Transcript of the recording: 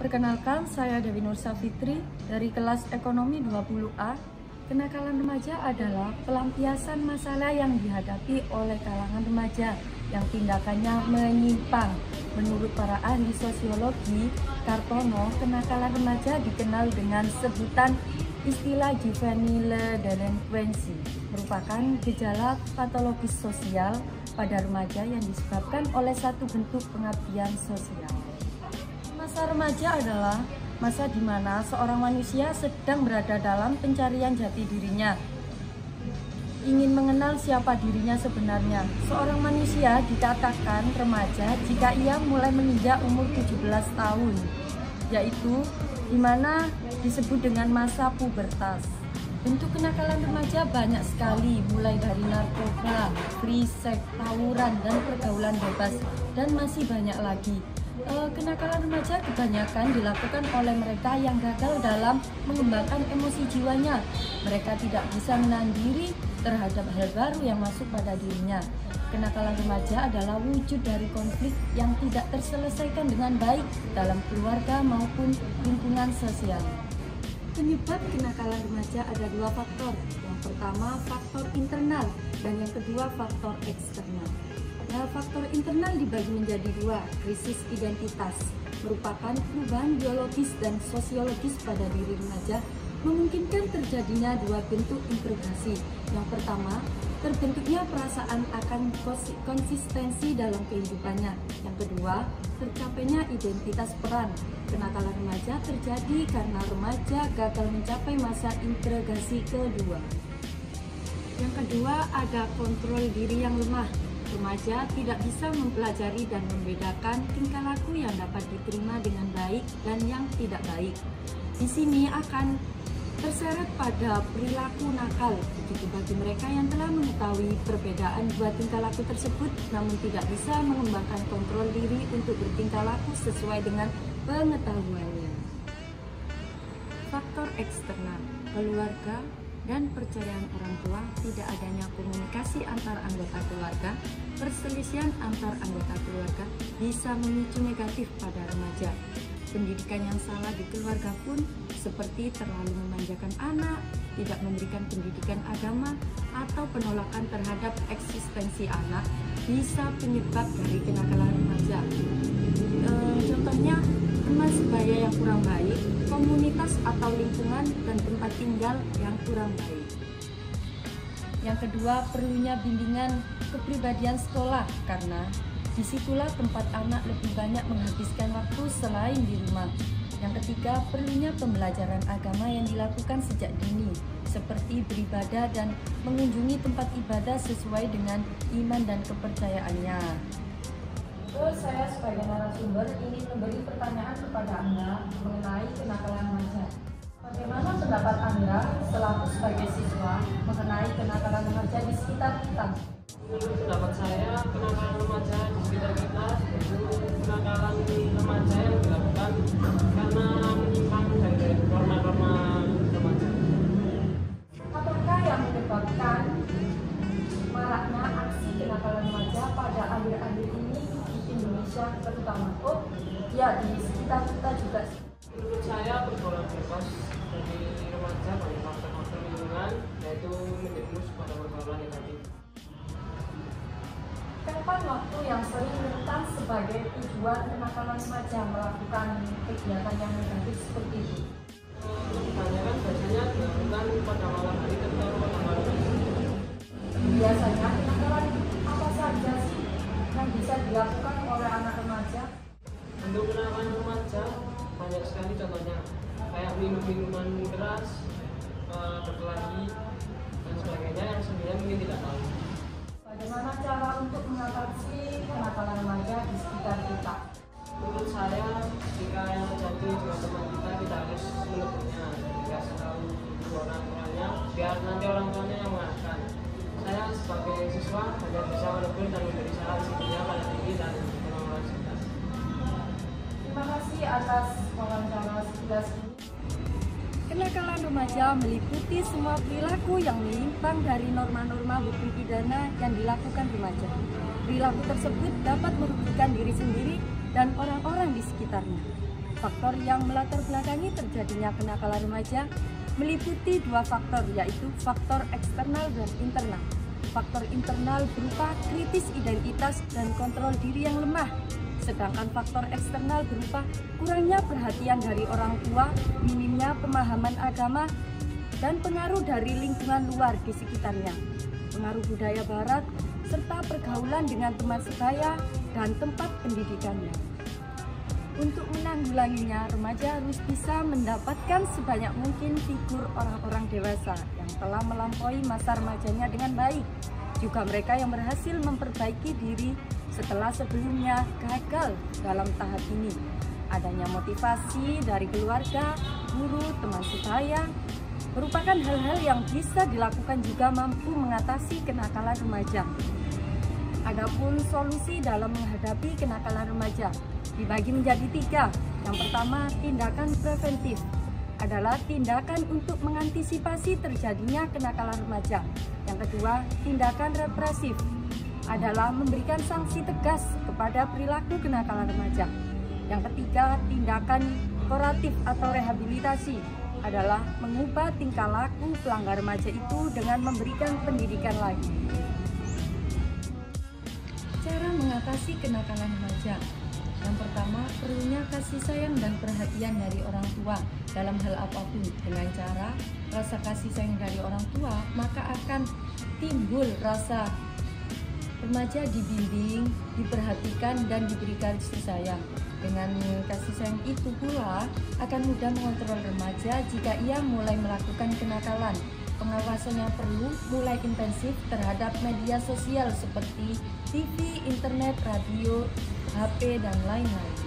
Perkenalkan, saya Dewi Nur Safitri dari kelas Ekonomi 20A. Kenakalan remaja adalah pelampiasan masalah yang dihadapi oleh kalangan remaja yang tindakannya menyimpang. Menurut para ahli sosiologi, Kartono, kenakalan remaja dikenal dengan sebutan istilah juvenile delinquency, merupakan gejala patologis sosial pada remaja yang disebabkan oleh satu bentuk pengabdian sosial. Masa remaja adalah masa di mana seorang manusia sedang berada dalam pencarian jati dirinya, ingin mengenal siapa dirinya sebenarnya. Seorang manusia dikatakan remaja jika ia mulai menginjak umur 17 tahun, yaitu di mana disebut dengan masa pubertas. Bentuk kenakalan remaja banyak sekali, mulai dari narkoba, free sex, tawuran, dan pergaulan bebas, dan masih banyak lagi. Kenakalan remaja kebanyakan dilakukan oleh mereka yang gagal dalam mengembangkan emosi jiwanya. Mereka tidak bisa menahan diri terhadap hal baru yang masuk pada dirinya. Kenakalan remaja adalah wujud dari konflik yang tidak terselesaikan dengan baik dalam keluarga maupun lingkungan sosial. Penyebab kenakalan remaja ada dua faktor. Yang pertama, faktor internal, dan yang kedua, faktor eksternal. Nah, faktor internal dibagi menjadi dua. Krisis identitas merupakan perubahan biologis dan sosiologis pada diri remaja, memungkinkan terjadinya dua bentuk interogasi. Yang pertama, terbentuknya perasaan akan konsistensi dalam kehidupannya. Yang kedua, tercapainya identitas peran. Kenakalan remaja terjadi karena remaja gagal mencapai masa interogasi kedua. Yang kedua, ada kontrol diri yang lemah. Remaja tidak bisa mempelajari dan membedakan tingkah laku yang dapat diterima dengan baik dan yang tidak baik. Di sini akan terseret pada perilaku nakal. Begitu bagi mereka yang telah mengetahui perbedaan dua tingkah laku tersebut, namun tidak bisa mengembangkan kontrol diri untuk bertingkah laku sesuai dengan pengetahuannya. Faktor eksternal, keluarga dan perceraian orang tua, tidak adanya komunikasi antar anggota keluarga, perselisihan antar anggota keluarga bisa memicu negatif pada remaja. Pendidikan yang salah di keluarga pun, seperti terlalu memanjakan anak, tidak memberikan pendidikan agama, atau penolakan terhadap eksistensi anak, bisa penyebab dari kenakalan remaja. Contohnya, teman sebaya yang kurang baik, komunitas atau lingkungan, dan tempat tinggal yang kurang baik. Yang kedua, perlunya bimbingan kepribadian sekolah, karena disitulah tempat anak lebih banyak menghabiskan waktu selain di rumah. Yang ketiga, perlunya pembelajaran agama yang dilakukan sejak dini, seperti beribadah dan mengunjungi tempat ibadah sesuai dengan iman dan kepercayaannya. Saya sebagai narasumber ingin memberi pertanyaan kepada Anda mengenai kenakalan remaja. Bagaimana pendapat Anda selaku sebagai siswa mengenai kenakalan remaja di sekitar kita? Menurut pendapat saya, kenakalan remaja di sekitar kita itu kenakalan remaja yang dilakukan karena menyimpang dari norma-norma remaja. Apakah yang menyebabkan maraknya aksi kenakalan remaja pada akhir-akhir ini di Indonesia terutama? Ya, di sekitar kita juga. Menurut saya, pergaulan bebas dari remaja banyak faktor-faktor lingkungan, yaitu menjerumus pada pergaulan negatif. Kapan waktu yang sering rentan sebagai tujuan kenakalan remaja melakukan kegiatan yang negatif seperti itu? Kebanyakan biasanya dilakukan pada malam hari terutama pada malam hari. Biasanya kenakalan apa saja sih yang bisa dilakukan oleh anak remaja? Untuk kenakalan remaja banyak sekali contohnya, kayak minum minuman keras, berkelahi, dan sebagainya yang sebenarnya mungkin tidak tahu. Bagaimana cara untuk mengatasi kenakalan remaja di sekitar kita? Menurut saya, jika yang terjadi dengan teman kita harus menegurnya, dikasih tahu orang tuanya, biar nanti orang tuanya yang mengarahkan. Saya sebagai siswa hanya bisa menegur dan memberi saran sekiranya pada diri dan orang-orang sekitar. Terima kasih atas wawancara sekilas ini. Kenakalan remaja meliputi semua perilaku yang menyimpang dari norma-norma hukum pidana yang dilakukan remaja. Perilaku tersebut dapat merugikan diri sendiri dan orang-orang di sekitarnya. Faktor yang melatar belakangi terjadinya kenakalan remaja meliputi dua faktor, yaitu faktor eksternal dan internal. Faktor internal berupa kritis identitas dan kontrol diri yang lemah, sedangkan faktor eksternal berupa kurangnya perhatian dari orang tua, minimnya pemahaman agama, dan pengaruh dari lingkungan luar di sekitarnya, pengaruh budaya barat, serta pergaulan dengan teman sebaya dan tempat pendidikannya. Untuk menanggulanginya, remaja harus bisa mendapatkan sebanyak mungkin figur orang-orang dewasa yang telah melampaui masa remajanya dengan baik. Juga mereka yang berhasil memperbaiki diri setelah sebelumnya gagal dalam tahap ini. Adanya motivasi dari keluarga, guru, teman sebaya, merupakan hal-hal yang bisa dilakukan juga mampu mengatasi kenakalan remaja. Adapun solusi dalam menghadapi kenakalan remaja dibagi menjadi 3. Yang pertama, tindakan preventif adalah tindakan untuk mengantisipasi terjadinya kenakalan remaja. Yang kedua, tindakan represif adalah memberikan sanksi tegas kepada perilaku kenakalan remaja. Yang ketiga, tindakan kuratif atau rehabilitasi adalah mengubah tingkah laku pelanggar remaja itu dengan memberikan pendidikan lagi. Cara mengatasi kenakalan remaja. Yang pertama, perlunya kasih sayang dan perhatian dari orang tua dalam hal apapun. Dengan cara rasa kasih sayang dari orang tua, maka akan timbul rasa remaja dibimbing, diperhatikan, dan diberikan kasih sayang. Dengan kasih sayang itu pula akan mudah mengontrol remaja jika ia mulai melakukan kenakalan. Pengawasan yang perlu mulai intensif terhadap media sosial seperti TV, internet, radio, HP, dan lain-lain.